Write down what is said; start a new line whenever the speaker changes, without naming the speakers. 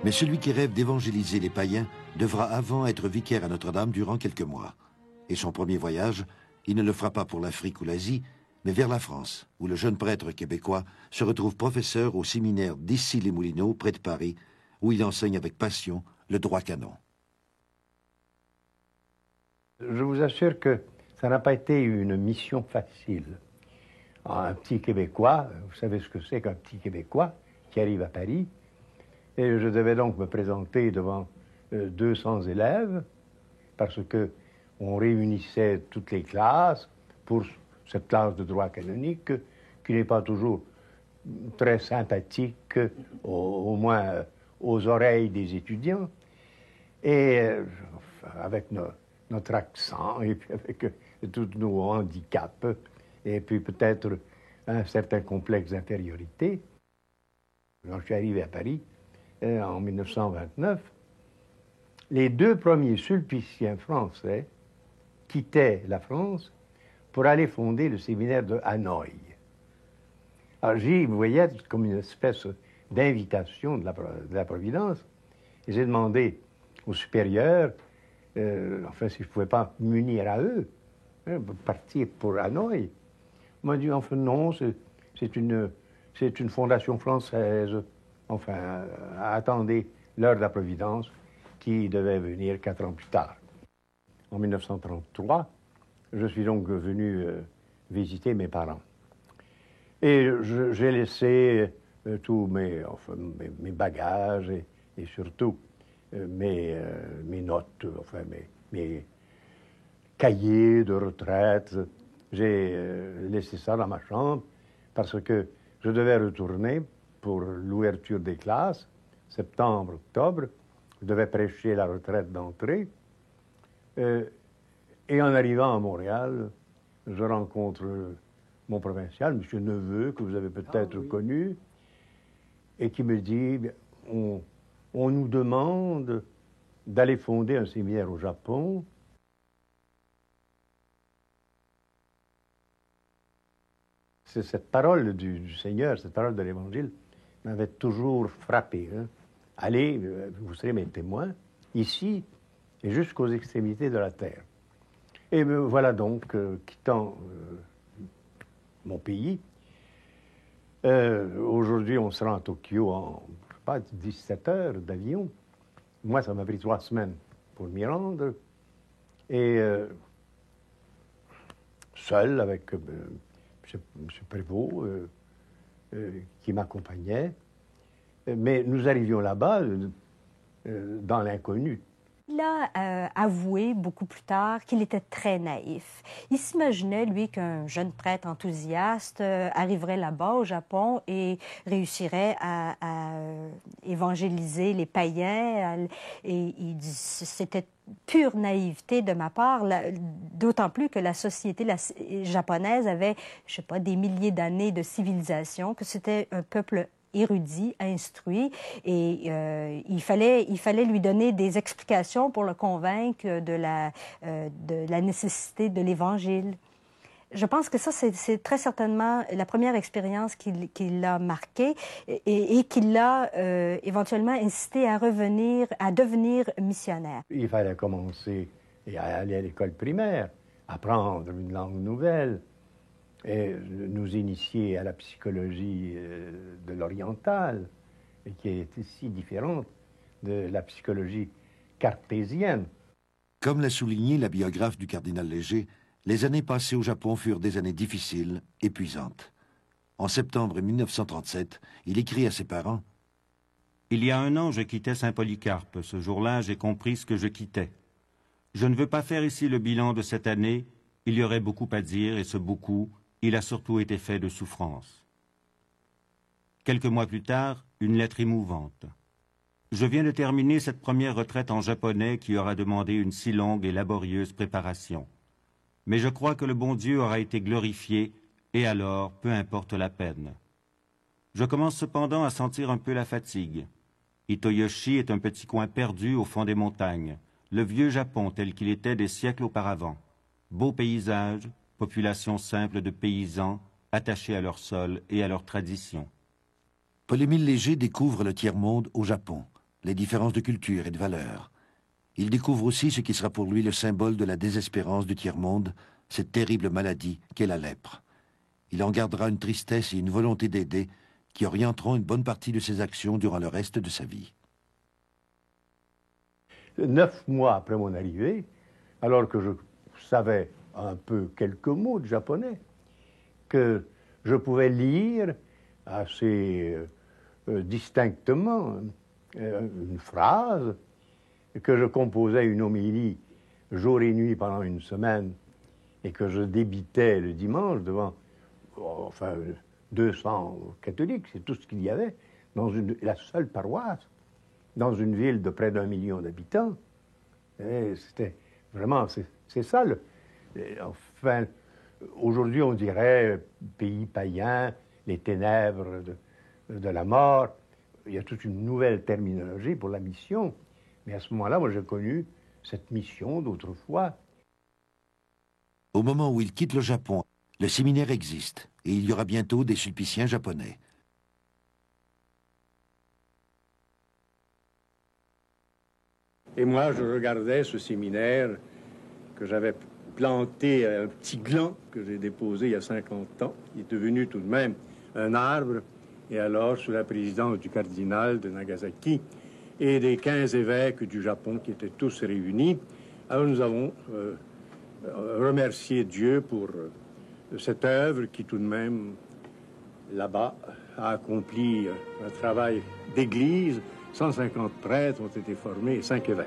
Mais celui qui rêve d'évangéliser les païens devra avant être vicaire à Notre-Dame durant quelques mois. Et son premier voyage, il ne le fera pas pour l'Afrique ou l'Asie, mais vers la France, où le jeune prêtre québécois se retrouve professeur au séminaire d'Issy-les-Moulineaux, près de Paris, où il enseigne avec passion le droit canon.
Je vous assure que ça n'a pas été une mission facile. Un petit Québécois, vous savez ce que c'est qu'un petit Québécois qui arrive à Paris, et je devais donc me présenter devant 200 élèves, parce que on réunissait toutes les classes pour cette classe de droit canonique, qui n'est pas toujours très sympathique, au moins aux oreilles des étudiants, et avec notre accent, et puis avec tous nos handicaps, et puis peut-être un certain complexe d'infériorité. Quand je suis arrivé à Paris, en 1929, les 2 premiers sulpiciens français quittaient la France pour aller fonder le séminaire de Hanoï. Alors j'y voyais comme une espèce d'invitation de la Providence, et j'ai demandé aux supérieurs, enfin si je ne pouvais pas m'unir à eux, partir pour Hanoï. On m'a dit, enfin non, c'est une fondation française. Enfin, attendez l'heure de la Providence qui devait venir 4 ans plus tard. En 1933, je suis donc venu visiter mes parents. Et j'ai laissé tous mes bagages et surtout mes notes, enfin mes cahiers de retraite. J'ai laissé ça dans ma chambre parce que je devais retourner pour l'ouverture des classes, septembre, octobre. Je devais prêcher la retraite d'entrée. Et en arrivant à Montréal, je rencontre mon provincial, M. Neveu, que vous avez peut-être connu, et qui me dit, on nous demande d'aller fonder un séminaire au Japon. C'est cette parole du Seigneur, cette parole de l'Évangile, m'avait toujours frappé. Hein. Allez, vous serez mes témoins, ici et jusqu'aux extrémités de la terre. Et me voilà donc quittant mon pays. Aujourd'hui, on se rend à Tokyo en, je sais pas, 17 heures d'avion. Moi, ça m'a pris 3 semaines pour m'y rendre. Et seul avec M. Prévost, qui m'accompagnait. Mais nous arrivions là-bas dans l'inconnu.
Il a avoué beaucoup plus tard qu'il était très naïf. Il s'imaginait, lui, qu'un jeune prêtre enthousiaste arriverait là-bas au Japon et réussirait à évangéliser les païens. Et il dit c'était pure naïveté de ma part, d'autant plus que la société japonaise avait, je sais pas, des milliers d'années de civilisation, que c'était un peuple érudit, instruit, et il fallait lui donner des explications pour le convaincre de la nécessité de l'Évangile. Je pense que ça, c'est très certainement la première expérience qui l'a marqué et qui l'a éventuellement incité à revenir, à devenir missionnaire.
Il fallait commencer à aller à l'école primaire, apprendre une langue nouvelle, et nous initier à la psychologie de l'orientale, qui est si différente de la psychologie cartésienne.
Comme l'a souligné la biographe du cardinal Léger, les années passées au Japon furent des années difficiles, épuisantes. En septembre 1937, il écrit à ses parents «
Il y a 1 an, je quittais Saint-Polycarpe. Ce jour-là, j'ai compris ce que je quittais. Je ne veux pas faire ici le bilan de cette année. Il y aurait beaucoup à dire, et ce beaucoup, il a surtout été fait de souffrance. » Quelques mois plus tard, une lettre émouvante. « Je viens de terminer cette première retraite en japonais qui aura demandé une si longue et laborieuse préparation. Mais je crois que le bon Dieu aura été glorifié, et alors, peu importe la peine. Je commence cependant à sentir un peu la fatigue. Itoyoshi est un petit coin perdu au fond des montagnes, le vieux Japon tel qu'il était des siècles auparavant. Beau paysage, population simple de paysans, attachés à leur sol et à leurs traditions. »
Paul-Émile Léger découvre le tiers-monde au Japon, les différences de culture et de valeurs. Il découvre aussi ce qui sera pour lui le symbole de la désespérance du tiers-monde, cette terrible maladie qu'est la lèpre. Il en gardera une tristesse et une volonté d'aider qui orienteront une bonne partie de ses actions durant le reste de sa vie.
9 mois après mon arrivée, alors que je savais un peu quelques mots de japonais, que je pouvais lire assez distinctement une phrase, que je composais une homélie jour et nuit pendant une semaine et que je débitais le dimanche devant 200 catholiques, c'est tout ce qu'il y avait, dans la seule paroisse, dans une ville de près d'1 million d'habitants. C'était vraiment, c'est ça. Enfin, aujourd'hui, on dirait pays païen, les ténèbres de la mort. Il y a toute une nouvelle terminologie pour la mission. Mais à ce moment-là, moi, j'ai connu cette mission d'autrefois.
Au moment où il quitte le Japon, le séminaire existe et il y aura bientôt des sulpiciens japonais.
Et moi, je regardais ce séminaire que j'avais planté à un petit gland que j'ai déposé il y a 50 ans. Il est devenu tout de même un arbre. Et alors, sous la présidence du cardinal de Nagasaki et des 15 évêques du Japon qui étaient tous réunis, alors nous avons remercié Dieu pour cette œuvre qui tout de même, là-bas, a accompli un travail d'église. 150 prêtres ont été formés et 5 évêques.